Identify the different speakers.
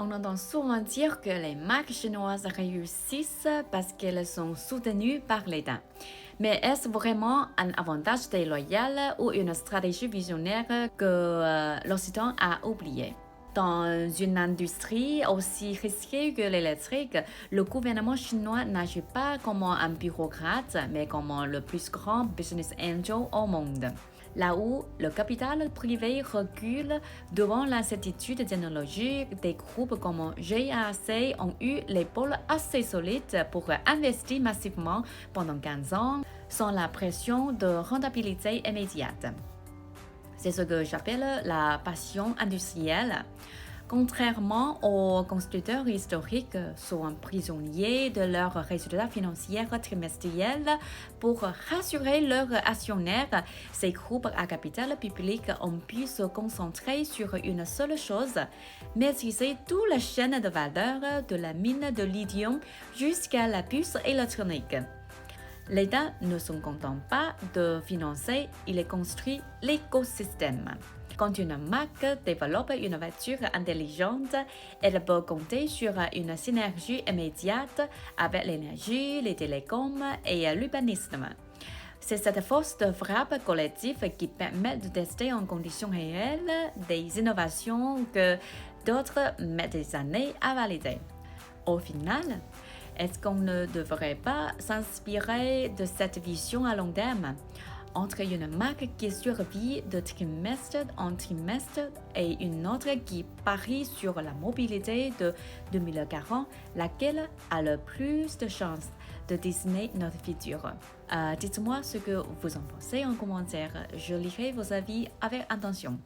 Speaker 1: On entend souvent dire que les marques chinoises réussissent parce qu'elles sont soutenues par l'État. Mais est-ce vraiment un avantage déloyal ou une stratégie visionnaire que l'Occident a oublié? Dans une industrie aussi risquée que l'électrique, le gouvernement chinois n'agit pas comme un bureaucrate, mais comme le plus grand business angel au monde. Là où le capital privé recule devant l'incertitude technologique, des groupes comme GAC ont eu l'épaule assez solide pour investir massivement pendant 15 ans sans la pression de rentabilité immédiate. C'est ce que j'appelle la passion industrielle. Contrairement aux constructeurs historiques, sont prisonniers de leurs résultats financiers trimestriels pour rassurer leurs actionnaires. Ces groupes à capital public ont pu se concentrer sur une seule chose, maîtriser toute la chaîne de valeur de la mine de lithium jusqu'à la puce électronique. L'État ne se contente pas de financer, il construit l'écosystème. Quand une marque développe une voiture intelligente, elle peut compter sur une synergie immédiate avec l'énergie, les télécoms et l'urbanisme. C'est cette force de frappe collective qui permet de tester en conditions réelles des innovations que d'autres mettent des années à valider. Au final, est-ce qu'on ne devrait pas s'inspirer de cette vision à long terme? Entre une marque qui survit de trimestre en trimestre et une autre qui parie sur la mobilité de 2040, laquelle a le plus de chances de dessiner notre futur? Dites-moi ce que vous en pensez en commentaire. Je lirai vos avis avec attention.